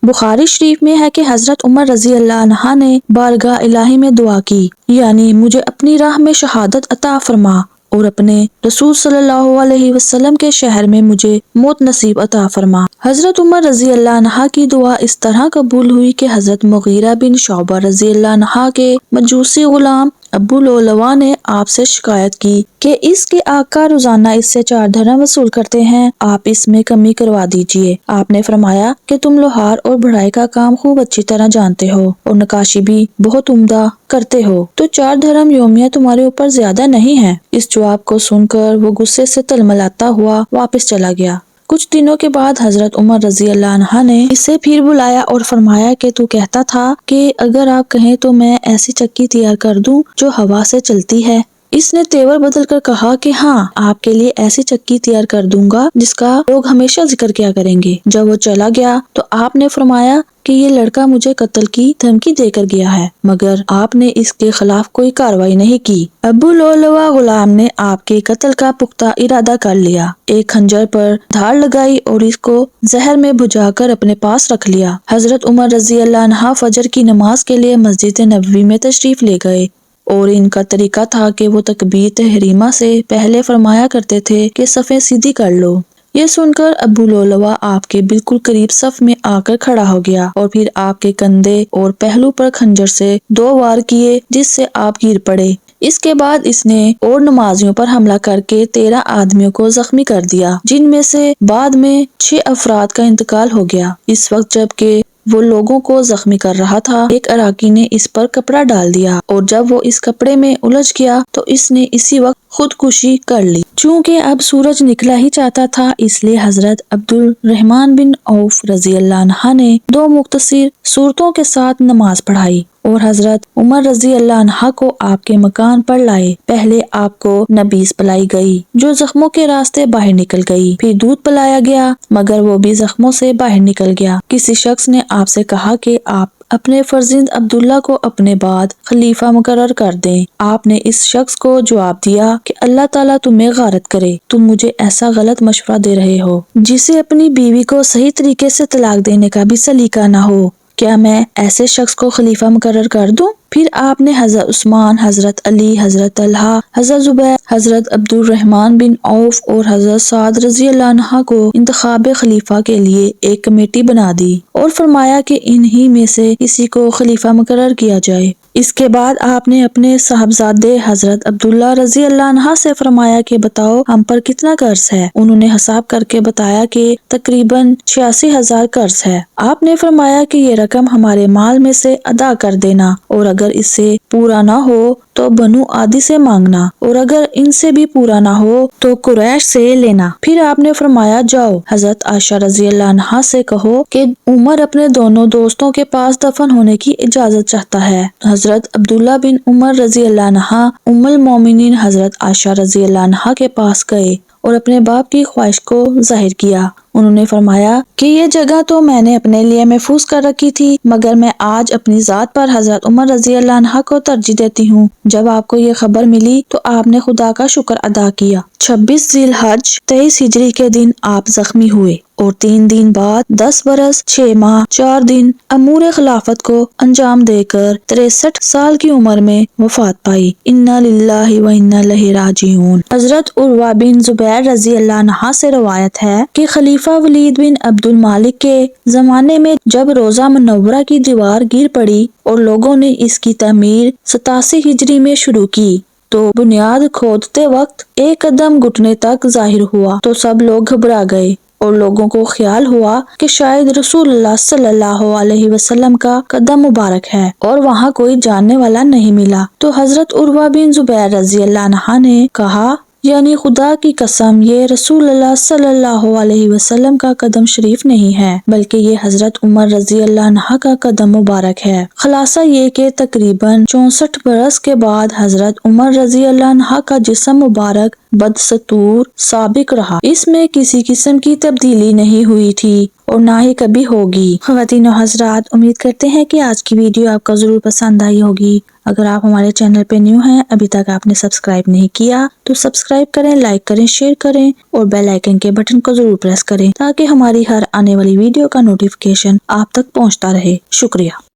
بخاری شریف میں ہے کہ حضرت عمر رضی اللہ عنہ نے بارگاہ الہی میں دعا کی، یعنی مجھے اپنی راہ میں شہادت عطا فرما اور اپنے رسول صلی اللہ علیہ وسلم کے شہر میں مجھے موت نصیب عطا فرما۔ حضرت عمر رضی اللہ عنہ کی دعا اس طرح قبول ہوئی کہ حضرت مغیرہ بن شعبہ رضی اللہ عنہ کے مجوسی غلام ابو لؤلؤہ نے آپ سے شکایت کی کہ اس کے آقا روزانہ اس سے 4 درہم وصول کرتے ہیں، آپ اس میں کمی کروا دیجئے۔ آپ نے فرمایا کہ تم لوہار اور بڑھائی کا کام خوب اچھی طرح جانتے ہو اور نقاشی بھی بہت عمدہ کرتے ہو، تو 4 درہم یومیہ تمہارے اوپر زیادہ نہیں ہے۔ اس جواب کو سن کر وہ غصے سے تلملاتا ہوا واپس چلا گیا۔ کچھ دنوں کے بعد حضرت عمر رضی اللہ عنہ نے اسے پھر بلایا اور فرمایا کہ تو کہتا تھا کہ اگر آپ کہیں تو میں ایسی چکی تیار کر دوں جو ہوا سے چلتی ہے۔ اس نے تیور بدل کر کہا کہ ہاں، آپ کے لیے ایسی چکی تیار کر دوں گا جس کا لوگ ہمیشہ ذکر کیا کریں گے۔ جب وہ چلا گیا تو آپ نے فرمایا کہ یہ لڑکا مجھے قتل کی دھمکی دے کر گیا ہے، مگر آپ نے اس کے خلاف کوئی کارروائی نہیں کی۔ ابو لؤلؤہ غلام نے آپ کے قتل کا پختہ ارادہ کر لیا، ایک خنجر پر دھار لگائی اور اس کو زہر میں بھجا کر اپنے پاس رکھ لیا۔ حضرت عمر رضی اللہ عنہ فجر کی نماز کے لیے مسجد نبوی میں تشریف لے گئے، اور ان کا طریقہ تھا کہ وہ تکبیر تحریمہ سے پہلے فرمایا کرتے تھے کہ صفیں سیدھی کر لو۔ یہ سن کر ابو لؤلؤہ آپ کے بالکل قریب صف میں آ کر کھڑا ہو گیا اور پھر آپ کے کندھے اور پہلو پر خنجر سے 2 وار کیے، جس سے آپ گر پڑے۔ اس کے بعد اس نے اور نمازیوں پر حملہ کر کے 13 آدمیوں کو زخمی کر دیا، جن میں سے بعد میں 6 افراد کا انتقال ہو گیا۔ اس وقت جب کہ وہ لوگوں کو زخمی کر رہا تھا، ایک عراقی نے اس پر کپڑا ڈال دیا، اور جب وہ اس کپڑے میں الجھ گیا تو اس نے اسی وقت خودکشی کر لی۔ چونکہ اب سورج نکلا ہی چاہتا تھا، اس لیے حضرت عبد الرحمن بن عوف رضی اللہ عنہ نے 2 مختصر سورتوں کے ساتھ نماز پڑھائی اور حضرت عمر رضی اللہ عنہ کو آپ کے مکان پر لائے۔ پہلے آپ کو نبیذ پلائی گئی جو زخموں کے راستے باہر نکل گئی، پھر دودھ پلایا گیا مگر وہ بھی زخموں سے باہر نکل گیا۔ کسی شخص نے آپ سے کہا کہ آپ اپنے فرزند عبداللہ کو اپنے بعد خلیفہ مقرر کر دیں۔ آپ نے اس شخص کو جواب دیا کہ اللہ تعالیٰ تمہیں غارت کرے، تم مجھے ایسا غلط مشورہ دے رہے ہو جسے اپنی بیوی کو صحیح طریقے سے طلاق دینے کا بھی سلیقہ نہ ہو۔ کیا میں ایسے شخص کو خلیفہ مقرر کر دوں؟ پھر آپ نے حضرت عثمان، حضرت علی، حضرت طلحہ، حضرت زبیر، حضرت عبد الرحمن بن عوف اور حضرت سعد رضی اللہ عنہ کو انتخاب خلیفہ کے لیے ایک کمیٹی بنا دی اور فرمایا کہ انہی میں سے کسی کو خلیفہ مقرر کیا جائے۔ اس کے بعد آپ نے اپنے صاحبزادے حضرت عبداللہ رضی اللہ عنہ سے فرمایا کہ بتاؤ ہم پر کتنا قرض ہے؟ انہوں نے حساب کر کے بتایا کہ تقریباً 86,000 قرض ہے۔ آپ نے فرمایا کہ یہ رقم ہمارے مال میں سے ادا کر دینا، اور اگر اس سے پورا نہ ہو تو بنو عادی سے مانگنا، اور اگر ان سے بھی پورا نہ ہو تو قریش سے لینا۔ پھر آپ نے فرمایا جاؤ حضرت عائشہ رضی اللہ عنہا سے کہو کہ عمر اپنے دونوں دوستوں کے پاس دفن ہونے کی اجازت چاہتا ہے۔ حضرت عبداللہ بن عمر رضی اللہ عنہ ام المومنین حضرت عائشہ رضی اللہ عنہا کے پاس گئے اور اپنے باپ کی خواہش کو ظاہر کیا۔ انہوں نے فرمایا کہ یہ جگہ تو میں نے اپنے لیے محفوظ کر رکھی تھی، مگر میں آج اپنی ذات پر حضرت عمر رضی اللہ عنہ کو ترجیح دیتی ہوں۔ جب آپ کو یہ خبر ملی تو آپ نے خدا کا شکر ادا کیا۔ 26 ذی الحج 23 ہجری کے دن آپ زخمی ہوئے اور 3 دن بعد 10 برس 6 ماہ 4 دن امور خلافت کو انجام دے کر 63 سال کی عمر میں وفات پائی۔ انا للہ و انا الیہ راجعون۔ حضرت عروہ بن زبیر رضی اللہ عنہ سے روایت ہے کہ خلیفہ ولید بن عبد المالک کے زمانے میں جب روضہ منورہ کی دیوار گر پڑی اور لوگوں نے اس کی تعمیر 87 ہجری میں شروع کی تو بنیاد کھودتے وقت ایک قدم گھٹنے تک ظاہر ہوا تو سب لوگ گھبرا گئے اور لوگوں کو خیال ہوا کہ شاید رسول اللہ صلی اللہ علیہ وسلم کا قدم مبارک ہے، اور وہاں کوئی جاننے والا نہیں ملا۔ تو حضرت عروہ بن زبیر رضی اللہ عنہ نے کہا یعنی خدا کی قسم یہ رسول اللہ صلی اللہ علیہ وسلم کا قدم شریف نہیں ہے بلکہ یہ حضرت عمر رضی اللہ عنہ کا قدم مبارک ہے۔ خلاصہ یہ کہ تقریباً 64 برس کے بعد حضرت عمر رضی اللہ عنہ کا جسم مبارک بدستور سابق رہا، اس میں کسی قسم کی تبدیلی نہیں ہوئی تھی اور نہ ہی کبھی ہوگی۔ خواتین و حضرات، امید کرتے ہیں کہ آج کی ویڈیو آپ کو ضرور پسند آئی ہوگی۔ اگر آپ ہمارے چینل پہ نیو ہیں، ابھی تک آپ نے سبسکرائب نہیں کیا تو سبسکرائب کریں، لائک کریں، شیئر کریں اور بیل آئیکن کے بٹن کو ضرور پریس کریں تاکہ ہماری ہر آنے والی ویڈیو کا نوٹیفیکیشن آپ تک پہنچتا رہے۔ شکریہ۔